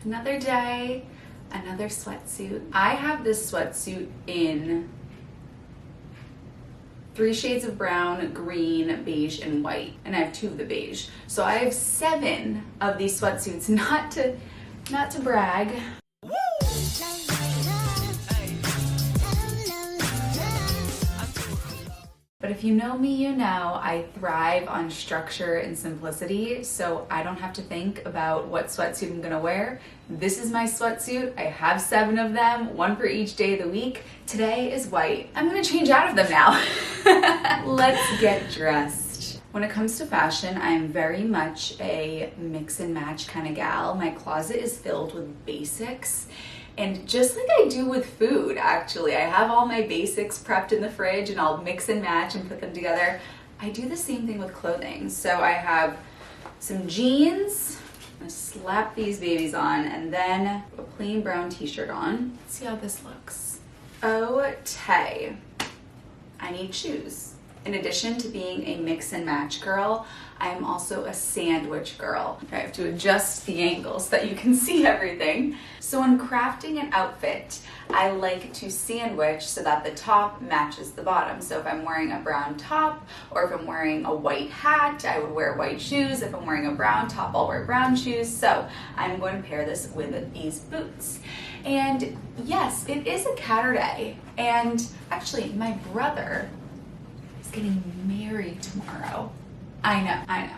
Another day, another sweatsuit. I have this sweatsuit in 3 shades of brown, green, beige, and white. And I have 2 of the beige. So I have 7 of these sweatsuits, not to brag. But if you know me, you know I thrive on structure and simplicity, so I don't have to think about what sweatsuit I'm gonna wear. This is my sweatsuit. I have 7 of them, 1 for each day of the week. Today is white. I'm gonna change out of them now. Let's get dressed. When it comes to fashion, I'm very much a mix and match kind of gal. My closet is filled with basics. And just like I do with food, actually, I have all my basics prepped in the fridge and I'll mix and match and put them together. I do the same thing with clothing. So I have some jeans, I'm gonna slap these babies on, and then a plain brown t-shirt on. Let's see how this looks. Okay, I need shoes. In addition to being a mix and match girl, I am also a sandwich girl. I have to adjust the angles so that you can see everything. So when crafting an outfit, I like to sandwich so that the top matches the bottom. So if I'm wearing a brown top, or if I'm wearing a white hat, I would wear white shoes. If I'm wearing a brown top, I'll wear brown shoes. So I'm going to pair this with these boots. And yes, it is a Saturday. And actually, my brother is getting married tomorrow. I know.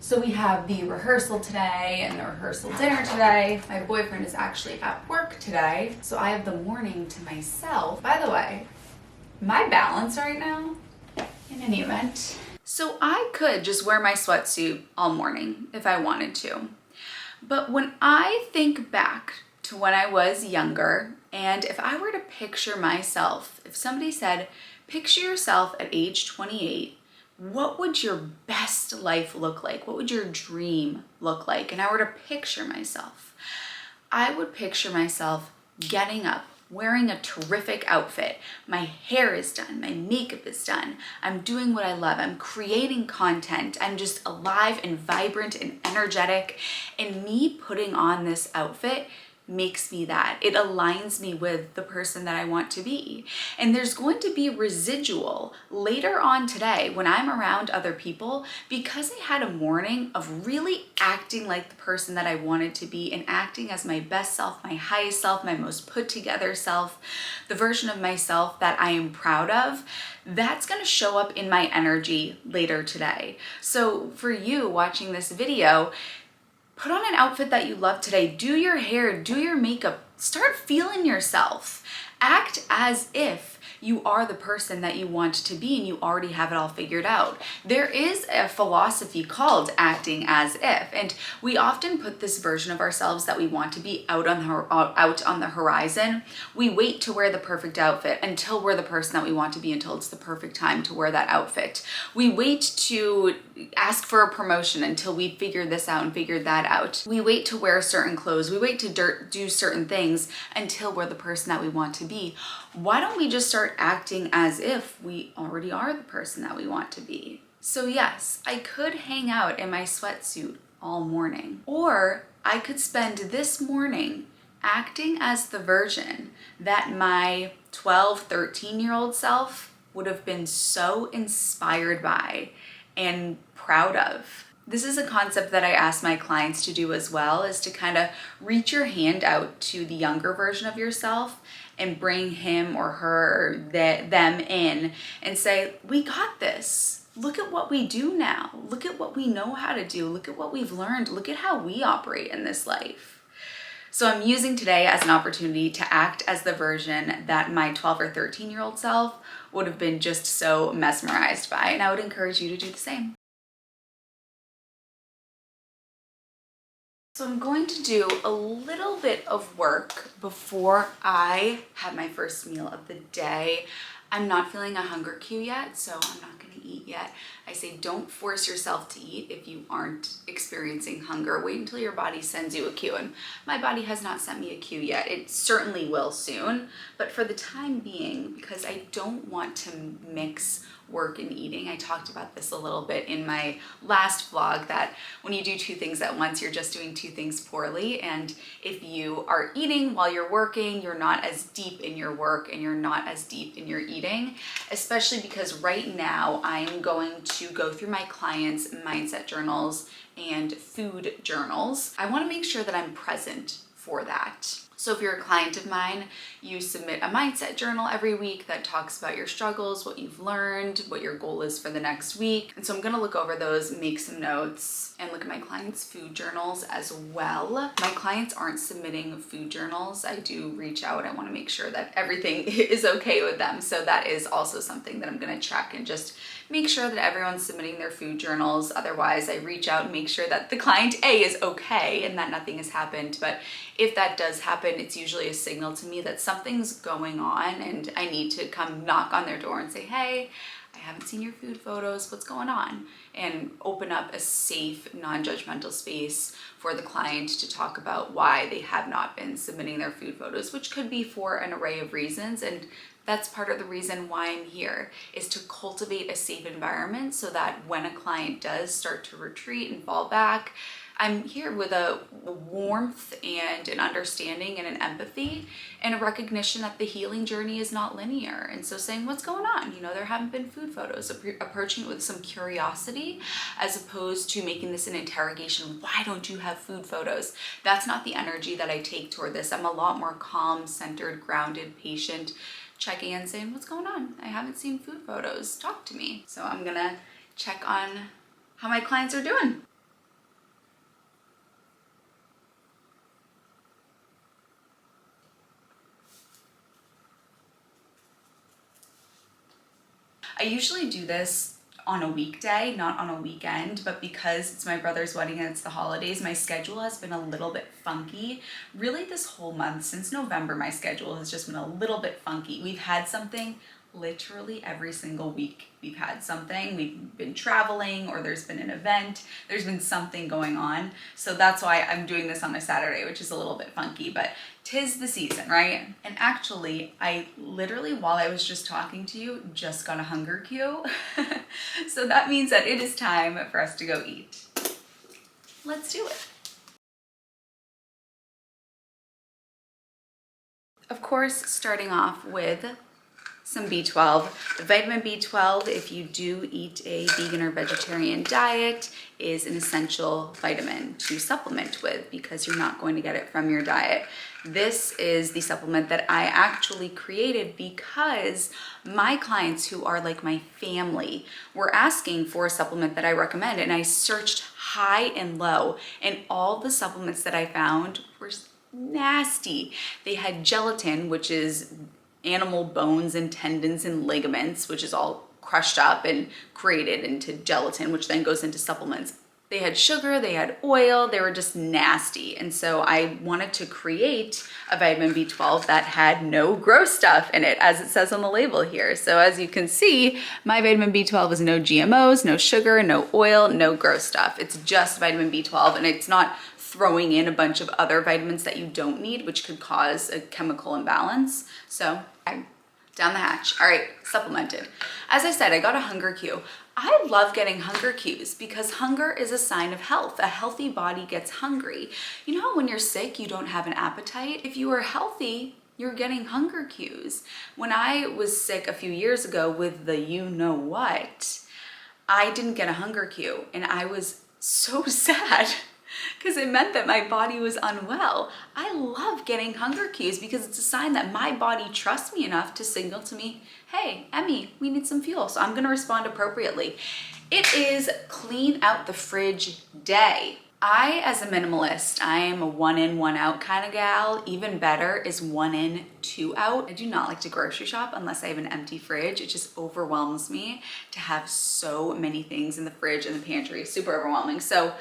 So we have the rehearsal today and the rehearsal dinner today. My boyfriend is actually at work today, so I have the morning to myself. By the way, my balance right now, in any event. So I could just wear my sweatsuit all morning if I wanted to. But when I think back to when I was younger, and if I were to picture myself, if somebody said, picture yourself at age 28, what would your best life look like? What would your dream look like? And I were to picture myself, I would picture myself getting up, wearing a terrific outfit. My hair is done, my makeup is done. I'm doing what I love. I'm creating content. I'm just alive and vibrant and energetic. And me putting on this outfit makes me that. It aligns me with the person that I want to be. And there's going to be residual later on today when I'm around other people, because I had a morning of really acting like the person that I wanted to be and acting as my best self, my highest self, my most put together self, the version of myself that I am proud of. That's going to show up in my energy later today. So for you watching this video, put on an outfit that you love today. Do your hair, do your makeup, start feeling yourself. Act as if you are the person that you want to be and you already have it all figured out. There is a philosophy called acting as if, and we often put this version of ourselves that we want to be out on the horizon. We wait to wear the perfect outfit until we're the person that we want to be, until it's the perfect time to wear that outfit. We wait to ask for a promotion until we figure this out and figured that out. We wait to wear certain clothes. We wait to do certain things until we're the person that we want to be. Why don't we just start acting as if we already are the person that we want to be? So yes, I could hang out in my sweatsuit all morning, or I could spend this morning acting as the version that my 12, 13-year-old self would have been so inspired by and proud of. This is a concept that I ask my clients to do as well, is to kind of reach your hand out to the younger version of yourself and bring him or her, them in and say, we got this. Look at what we do now. Look at what we know how to do. Look at what we've learned. Look at how we operate in this life. So I'm using today as an opportunity to act as the version that my 12 or 13-year-old self would have been just so mesmerized by. And I would encourage you to do the same. So I'm going to do a little bit of work before I have my first meal of the day. I'm not feeling a hunger cue yet, so I'm not going to eat yet. I say don't force yourself to eat if you aren't experiencing hunger. Wait until your body sends you a cue, and my body has not sent me a cue yet. It certainly will soon, but for the time being, because I don't want to mix work and eating. I talked about this a little bit in my last vlog, that when you do two things at once, you're just doing two things poorly. And if you are eating while you're working, you're not as deep in your work and you're not as deep in your eating, especially because right now I'm going to go through my clients' mindset journals and food journals. I want to make sure that I'm present for that. So if you're a client of mine, you submit a mindset journal every week that talks about your struggles, what you've learned, what your goal is for the next week. And so I'm gonna look over those, make some notes, and look at my clients' food journals as well. My clients aren't submitting food journals. I do reach out. I wanna make sure that everything is okay with them. So that is also something that I'm gonna check and just make sure that everyone's submitting their food journals. Otherwise, I reach out and make sure that the client A is okay and that nothing has happened. But if that does happen, it's usually a signal to me that something's going on and I need to come knock on their door and say, hey, I haven't seen your food photos, what's going on? And open up a safe, non-judgmental space for the client to talk about why they have not been submitting their food photos, which could be for an array of reasons. And that's part of the reason why I'm here, is to cultivate a safe environment so that when a client does start to retreat and fall back, I'm here with a warmth and an understanding and an empathy and a recognition that the healing journey is not linear. And so saying, what's going on? You know, there haven't been food photos, approaching it with some curiosity as opposed to making this an interrogation. Why don't you have food photos? That's not the energy that I take toward this. I'm a lot more calm, centered, grounded, patient, checking in, saying, what's going on? I haven't seen food photos. Talk to me. So I'm gonna check on how my clients are doing. I usually do this on a weekday, not on a weekend, but because it's my brother's wedding and it's the holidays, my schedule has been a little bit funky. Really this whole month, since November, my schedule has just been a little bit funky. We've had something literally every single week. We've had something, we've been traveling, or there's been an event, there's been something going on. So that's why I'm doing this on a Saturday, which is a little bit funky, but 'tis the season, right? And actually, I literally, while I was just talking to you, just got a hunger cue. So that means that it is time for us to go eat. Let's do it. Of course, starting off with some B12. The vitamin B12, if you do eat a vegan or vegetarian diet, is an essential vitamin to supplement with because you're not going to get it from your diet. This is the supplement that I actually created because my clients, who are like my family, were asking for a supplement that I recommend, and I searched high and low, and all the supplements that I found were nasty. They had gelatin, which is animal bones and tendons and ligaments, which is all crushed up and created into gelatin, which then goes into supplements. They had sugar, they had oil, they were just nasty. And so I wanted to create a vitamin B12 that had no gross stuff in it, as it says on the label here. So as you can see, my vitamin B12 is no GMOs, no sugar, no oil, no gross stuff. It's just vitamin B12, and it's not throwing in a bunch of other vitamins that you don't need, which could cause a chemical imbalance. So I'm down the hatch. All right, supplemented. As I said, I got a hunger cue. I love getting hunger cues because hunger is a sign of health. A healthy body gets hungry. You know, when you're sick, you don't have an appetite. If you are healthy, you're getting hunger cues. When I was sick a few years ago with the you know what, I didn't get a hunger cue, and I was so sad because it meant that my body was unwell. I love getting hunger cues because it's a sign that my body trusts me enough to signal to me, hey, Emmy, we need some fuel. So I'm gonna respond appropriately. It is clean out the fridge day. I, as a minimalist, I am a 1 in, 1 out kind of gal. Even better is 1 in, 2 out. I do not like to grocery shop unless I have an empty fridge. It just overwhelms me to have so many things in the fridge and the pantry. Super overwhelming. So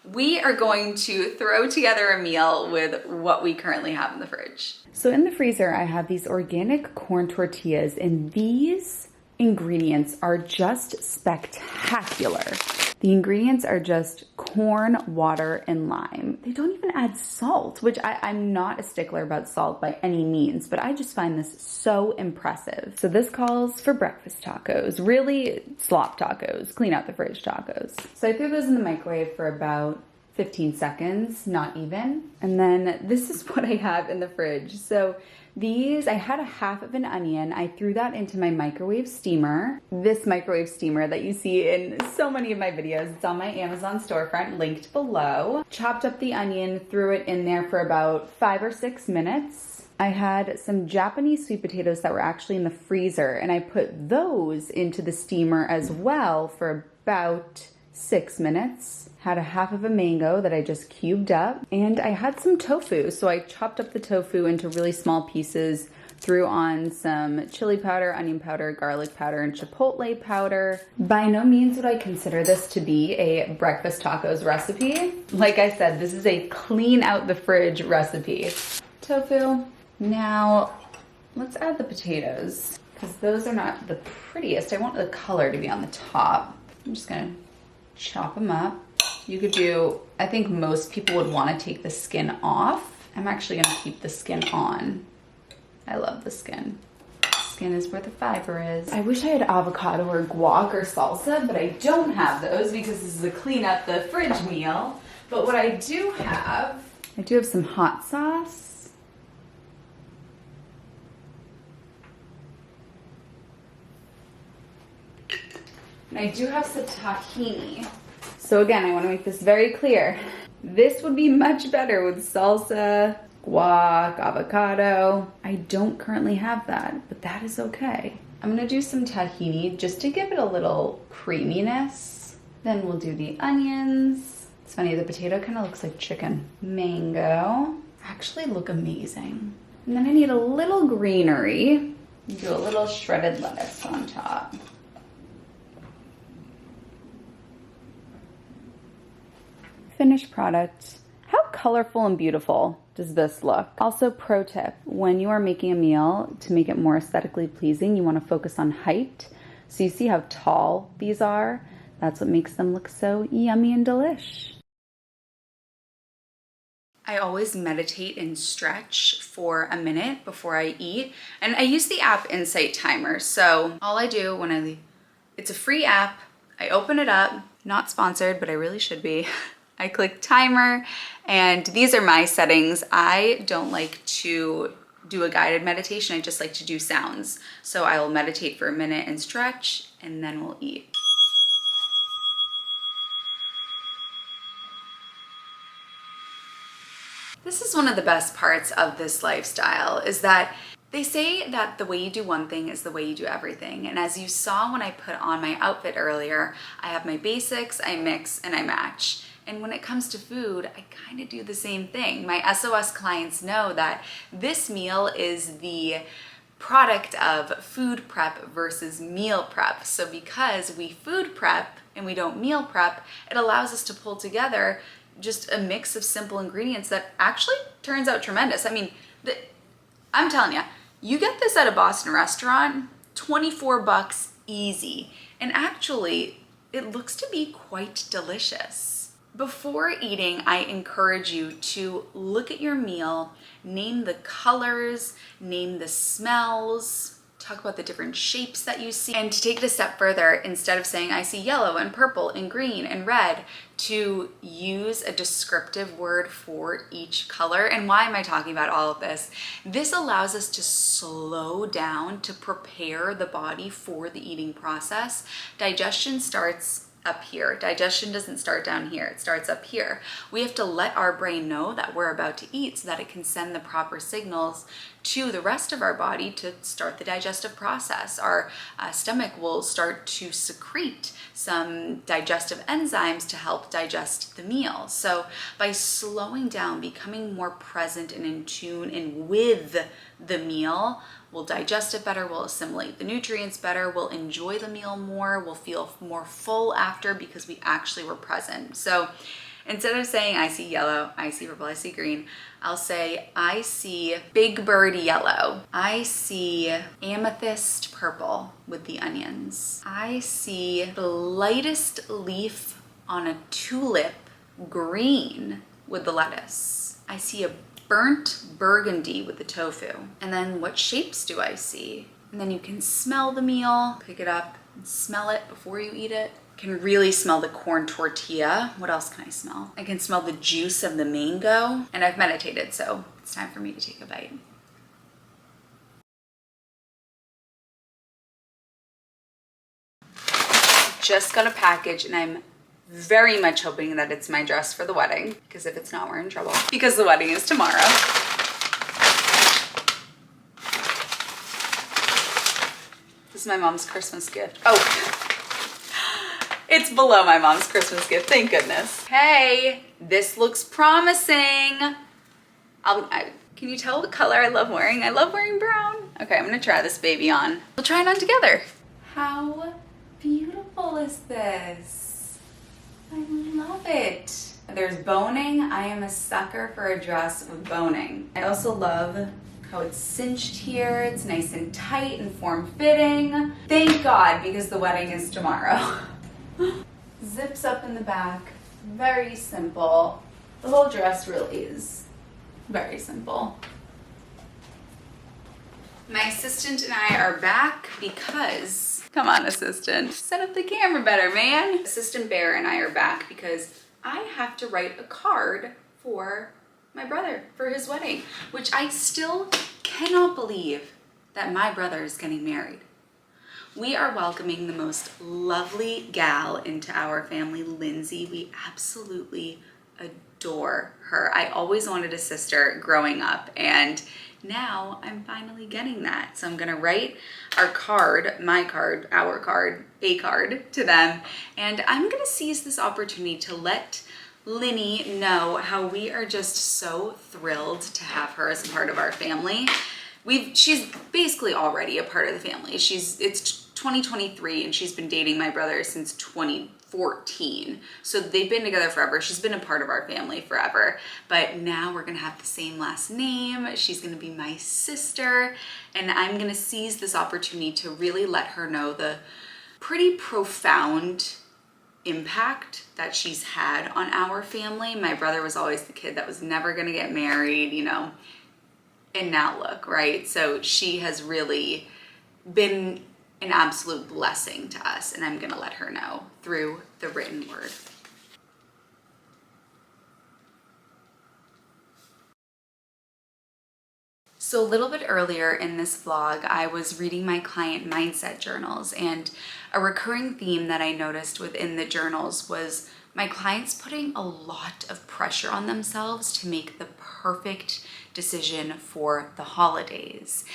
we are going to throw together a meal with what we currently have in the fridge. So in the freezer, I have these organic corn tortillas, and these ingredients are just spectacular. The ingredients are just corn, water, and lime. They don't even add salt, which I'm not a stickler about salt by any means, but I just find this so impressive. So this calls for breakfast tacos, really slop tacos, clean out the fridge tacos. So I threw those in the microwave for about 15 seconds, not even. And then this is what I have in the fridge. So these, I had a half of an onion. I threw that into my microwave steamer. This microwave steamer that you see in so many of my videos. It's on my Amazon storefront, linked below. Chopped up the onion, threw it in there for about 5 or 6 minutes. I had some Japanese sweet potatoes that were actually in the freezer, and I put those into the steamer as well for about 6 minutes. Had a half of a mango that I just cubed up, and I had some tofu. So I chopped up the tofu into really small pieces, threw on some chili powder, onion powder, garlic powder, and chipotle powder. By no means would I consider this to be a breakfast tacos recipe. Like I said, this is a clean out the fridge recipe. Tofu. Now, let's add the potatoes, because those are not the prettiest. I want the color to be on the top. I'm just gonna chop them up. You could do, I think most people would want to take the skin off. I'm actually going to keep the skin on. I love the skin. Skin is where the fiber is. I wish I had avocado or guac or salsa, but I don't have those because this is a clean up the fridge meal. But what I do have some hot sauce. And I do have some tahini. So again, I want to make this very clear. This would be much better with salsa, guac, avocado. I don't currently have that, but that is okay. I'm gonna do some tahini just to give it a little creaminess. Then we'll do the onions. It's funny, the potato kind of looks like chicken. Mango, actually look amazing. And then I need a little greenery. Do a little shredded lettuce on top. Finished product. How colorful and beautiful does this look? Also, pro tip, when you are making a meal, to make it more aesthetically pleasing, you want to focus on height. So you see how tall these are? That's what makes them look so yummy and delish. I always meditate and stretch for a minute before I eat. And I use the app Insight Timer. So all I do when I leave, it's a free app. I open it up, not sponsored, but I really should be. I click timer, and these are my settings. I don't like to do a guided meditation. I just like to do sounds. So I will meditate for a minute and stretch, and then we'll eat. This is one of the best parts of this lifestyle, is that they say that the way you do one thing is the way you do everything. And as you saw when I put on my outfit earlier, I have my basics, I mix, and I match. And when it comes to food, I kind of do the same thing. My SOS clients know that this meal is the product of food prep versus meal prep. So because we food prep and we don't meal prep, it allows us to pull together just a mix of simple ingredients that actually turns out tremendous. I mean, I'm telling you, you get this at a Boston restaurant, 24 bucks easy. And actually, it looks to be quite delicious. Before eating, I encourage you to look at your meal, name the colors, name the smells, talk about the different shapes that you see, and to take it a step further, instead of saying, I see yellow and purple and green and red, to use a descriptive word for each color. And why am I talking about all of this? This allows us to slow down, to prepare the body for the eating process. Digestion starts up here. Digestion doesn't start down here, it starts up here. We have to let our brain know that we're about to eat so that it can send the proper signals to the rest of our body to start the digestive process. Our stomach will start to secrete some digestive enzymes to help digest the meal. So by slowing down, becoming more present and in tune and with the meal, we'll digest it better, we'll assimilate the nutrients better, we'll enjoy the meal more, we'll feel more full after because we actually were present. So instead of saying, I see yellow, I see purple, I see green, I'll say, I see big bird yellow. I see amethyst purple with the onions. I see the lightest leaf on a tulip green with the lettuce. I see a burnt burgundy with the tofu. And then what shapes do I see? And then you can smell the meal, pick it up and smell it before you eat it. Can really smell the corn tortilla. What else can I smell? I can smell the juice of the mango. And I've meditated, so it's time for me to take a bite. Just got a package and I'm very much hoping that it's my dress for the wedding, because if it's not, we're in trouble, because the wedding is tomorrow. This is my mom's Christmas gift. Oh, it's below my mom's Christmas gift, thank goodness. Hey, this looks promising. Can you tell what color I love wearing? I love wearing brown. Okay, I'm gonna try this baby on. We'll try it on together. How beautiful is this? I love it. There's boning. I am a sucker for a dress with boning. I also love how it's cinched here. It's nice and tight and form-fitting. Thank God, because the wedding is tomorrow. Zips up in the back. Very simple. The whole dress really is very simple. My assistant and I are back because, come on assistant, set up the camera better, man. Assistant Bear and I are back because I have to write a card for my brother for his wedding, which I still cannot believe that my brother is getting married. We are welcoming the most lovely gal into our family, Lindsay. We absolutely adore her. I always wanted a sister growing up, and now I'm finally getting that. So I'm gonna write our card, my card, our card, a card to them. And I'm gonna seize this opportunity to let Linny know how we are just so thrilled to have her as a part of our family. She's basically already a part of the family. It's 2023 and she's been dating my brother since 2014. So they've been together forever. She's been a part of our family forever. But now we're gonna have the same last name. She's gonna be my sister. And I'm gonna seize this opportunity to really let her know the pretty profound impact that she's had on our family. My brother was always the kid that was never gonna get married, you know, and now look, right? So she has really been an absolute blessing to us, and I'm gonna let her know through the written word. So a little bit earlier in this vlog, I was reading my client mindset journals, and a recurring theme that I noticed within the journals was my clients putting a lot of pressure on themselves to make the perfect decision for the holidays.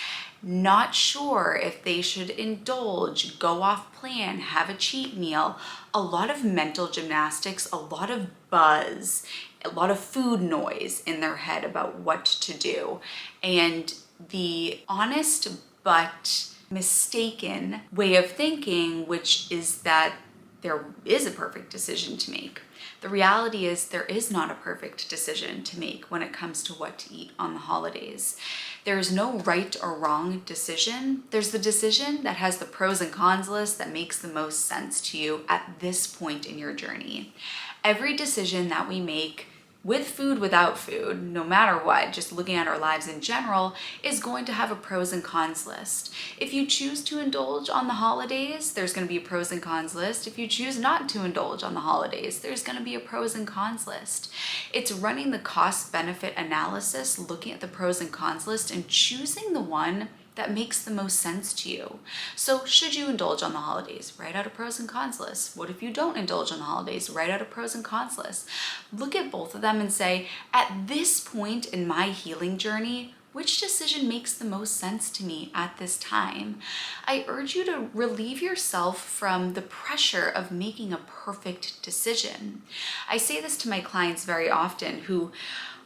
Not sure if they should indulge, go off plan, have a cheat meal, a lot of mental gymnastics, a lot of buzz, a lot of food noise in their head about what to do. And the honest but mistaken way of thinking, which is that there is a perfect decision to make. The reality is there is not a perfect decision to make when it comes to what to eat on the holidays. There is no right or wrong decision. There's the decision that has the pros and cons list that makes the most sense to you at this point in your journey. Every decision that we make, with food, without food, no matter what, just looking at our lives in general, is going to have a pros and cons list. If you choose to indulge on the holidays, there's going to be a pros and cons list. If you choose not to indulge on the holidays, there's going to be a pros and cons list. It's running the cost-benefit analysis, looking at the pros and cons list, and choosing the one that makes the most sense to you. So should you indulge on the holidays? Write out a pros and cons list. What if you don't indulge on the holidays? Write out a pros and cons list. Look at both of them and say, at this point in my healing journey, which decision makes the most sense to me at this time? I urge you to relieve yourself from the pressure of making a perfect decision. I say this to my clients very often who,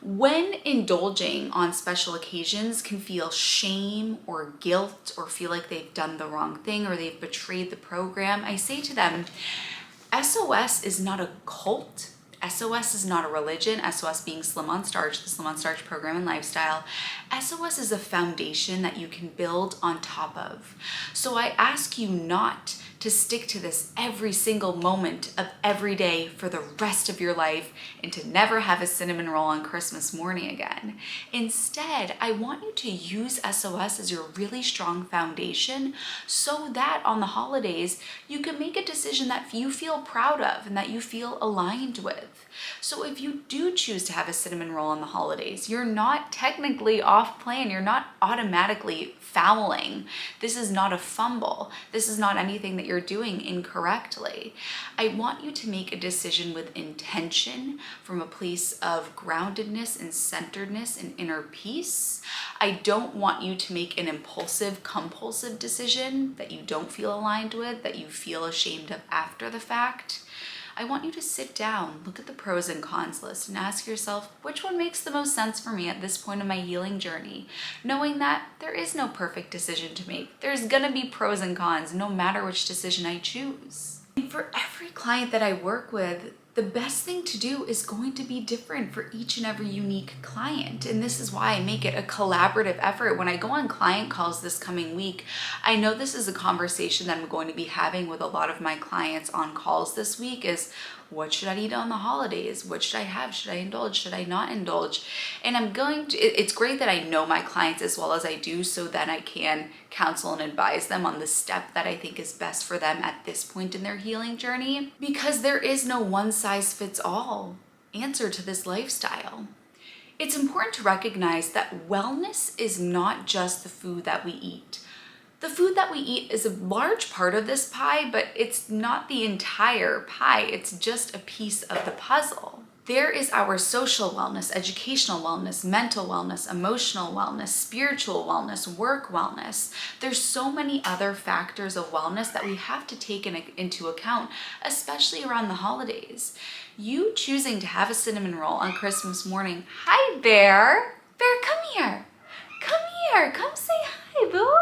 when indulging on special occasions, can feel shame or guilt or feel like they've done the wrong thing or they've betrayed the program. I say to them, SOS is not a cult. SOS is not a religion, SOS being Slim on Starch, the Slim on Starch program and lifestyle. SOS is a foundation that you can build on top of. So I ask you not to stick to this every single moment of every day for the rest of your life and to never have a cinnamon roll on Christmas morning again. Instead, I want you to use SOS as your really strong foundation so that on the holidays, you can make a decision that you feel proud of and that you feel aligned with. So if you do choose to have a cinnamon roll on the holidays, you're not technically off plan. You're not automatically fouling. This is not a fumble. This is not anything that you're doing incorrectly. I want you to make a decision with intention from a place of groundedness and centeredness and inner peace. I don't want you to make an impulsive, compulsive decision that you don't feel aligned with, that you feel ashamed of after the fact. I want you to sit down, look at the pros and cons list, and ask yourself, which one makes the most sense for me at this point in my healing journey? Knowing that there is no perfect decision to make. There's gonna be pros and cons, no matter which decision I choose. And for every client that I work with, the best thing to do is going to be different for each and every unique client. And this is why I make it a collaborative effort. When I go on client calls this coming week, I know this is a conversation that I'm going to be having with a lot of my clients on calls this week is, what should I eat on the holidays? What should I have? Should I indulge? Should I not indulge? And it's great that I know my clients as well as I do so that I can counsel and advise them on the step that I think is best for them at this point in their healing journey, because there is no one size fits all answer to this lifestyle. It's important to recognize that wellness is not just the food that we eat. The food that we eat is a large part of this pie, but it's not the entire pie. It's just a piece of the puzzle. There is our social wellness, educational wellness, mental wellness, emotional wellness, spiritual wellness, work wellness. There's so many other factors of wellness that we have to take into account, especially around the holidays. You choosing to have a cinnamon roll on Christmas morning. Hi, Bear. Bear, come here. Come here. Come say hi, boo.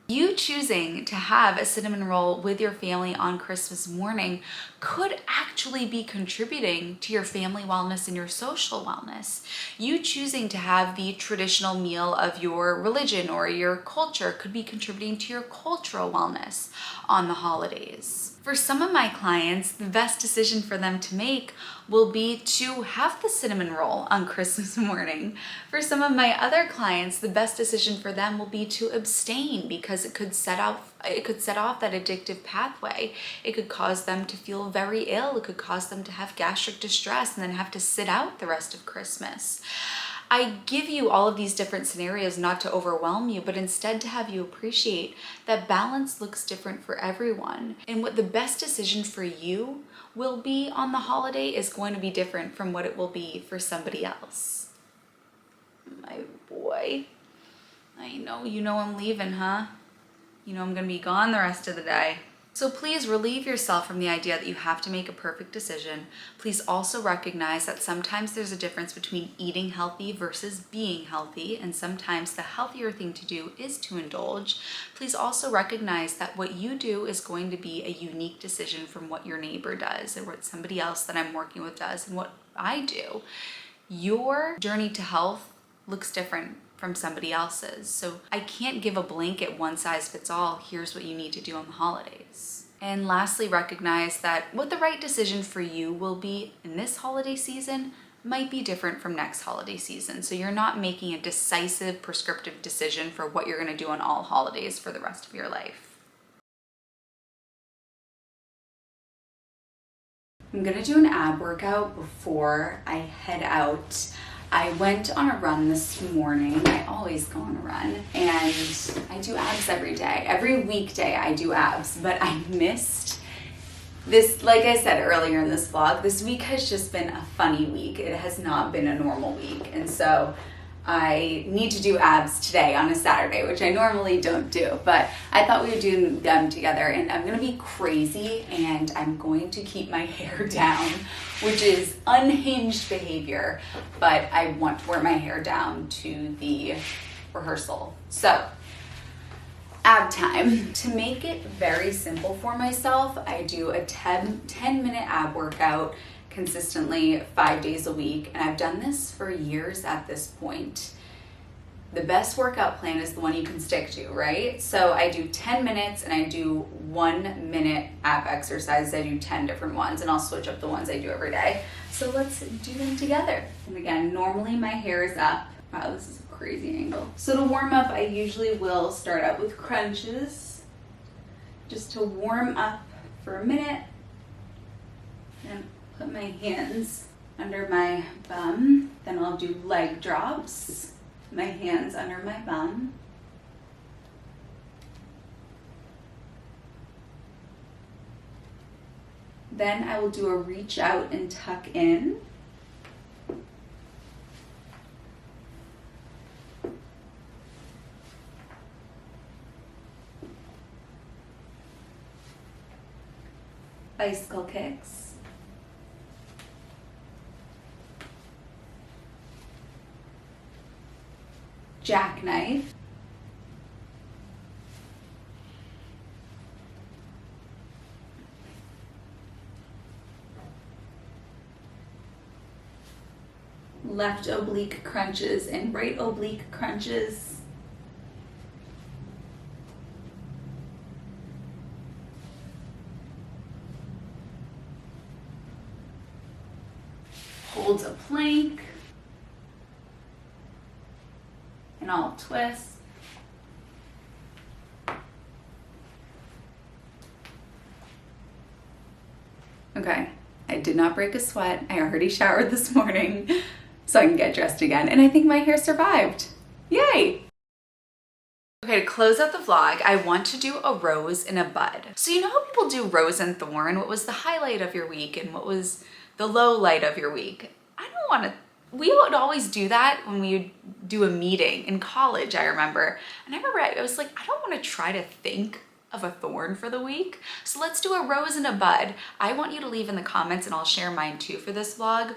You choosing to have a cinnamon roll with your family on Christmas morning could actually be contributing to your family wellness and your social wellness. You choosing to have the traditional meal of your religion or your culture could be contributing to your cultural wellness on the holidays. For some of my clients, the best decision for them to make will be to have the cinnamon roll on Christmas morning. For some of my other clients, the best decision for them will be to abstain because it could set off that addictive pathway. It could cause them to feel very ill. It could cause them to have gastric distress and then have to sit out the rest of Christmas. I give you all of these different scenarios not to overwhelm you, but instead to have you appreciate that balance looks different for everyone. And what the best decision for you will be on the holiday is going to be different from what it will be for somebody else. My boy. I know, you know I'm leaving, huh? You know I'm gonna be gone the rest of the day. So please relieve yourself from the idea that you have to make a perfect decision. Please also recognize that sometimes there's a difference between eating healthy versus being healthy, and sometimes the healthier thing to do is to indulge. Please also recognize that what you do is going to be a unique decision from what your neighbor does or what somebody else that I'm working with does and what I do. Your journey to health looks different from somebody else's. So I can't give a blanket one size fits all, here's what you need to do on the holidays. And lastly, recognize that what the right decision for you will be in this holiday season might be different from next holiday season. So you're not making a decisive prescriptive decision for what you're gonna do on all holidays for the rest of your life. I'm gonna do an ab workout before I head out. I went on a run this morning. I always go on a run, and I do abs every day. Every weekday I do abs, but I missed this, like I said earlier in this vlog, this week has just been a funny week. It has not been a normal week, and so I need to do abs today on a Saturday, which I normally don't do, but I thought we would do them together, and I'm gonna be crazy and I'm going to keep my hair down, which is unhinged behavior, but I want to wear my hair down to the rehearsal. So, ab time. To make it very simple for myself, I do a 10-minute ab workout consistently 5 days a week, and I've done this for years at this point. The best workout plan is the one you can stick to, right? So I do 10 minutes and I do 1 minute ab exercises. I do 10 different ones, and I'll switch up the ones I do every day. So let's do them together. And again, normally my hair is up. Wow, this is a crazy angle. So to warm up, I usually will start out with crunches, just to warm up for a minute. And put my hands under my bum. Then I'll do leg drops. My hands under my bum. Then I will do a reach out and tuck in. Bicycle kicks. Jackknife. Left oblique crunches and right oblique crunches. Holds a plank. And I'll twist. Okay, I did not break a sweat. I already showered this morning, so I can get dressed again. And I think my hair survived. Yay! Okay, to close out the vlog, I want to do a rose and a bud. So you know how people do rose and thorn? What was the highlight of your week and what was the low light of your week? I don't want to. We would always do that when we would do a meeting in college, I remember. And I remember I was like, I don't want to try to think of a thorn for the week. So let's do a rose and a bud. I want you to leave in the comments, and I'll share mine too for this vlog.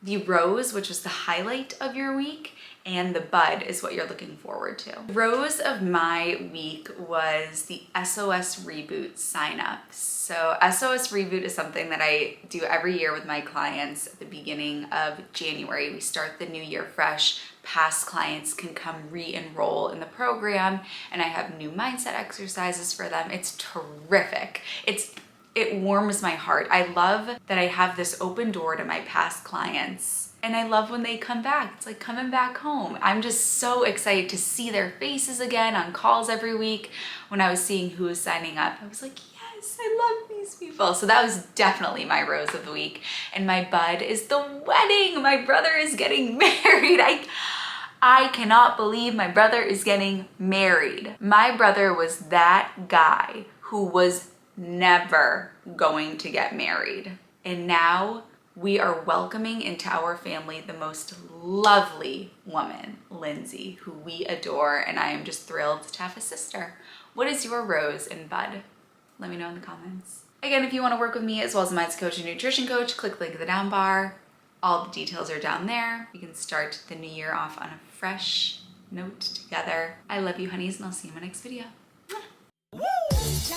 The rose, which was the highlight of your week, and the bud is what you're looking forward to. Rose of my week was the SOS Reboot sign up. So SOS Reboot is something that I do every year with my clients at the beginning of January. We start the new year fresh. Past clients can come re-enroll in the program, and I have new mindset exercises for them. It's terrific. It warms my heart. I love that I have this open door to my past clients. And I love when they come back. It's like coming back home. I'm just so excited to see their faces again on calls every week. When I was seeing who was signing up, I was like, yes, I love these people. So that was definitely my rose of the week. And my bud is the wedding. My brother is getting married. I cannot believe my brother is getting married. My brother was that guy who was never going to get married. And now we are welcoming into our family the most lovely woman, Lindsay, who we adore, and I am just thrilled to have a sister. What is your rose and bud? Let me know in the comments. Again, if you want to work with me as well as a mindset coach and nutrition coach, click the link in the down bar. All the details are down there. We can start the new year off on a fresh note together. I love you, honeys, and I'll see you in my next video. Mwah.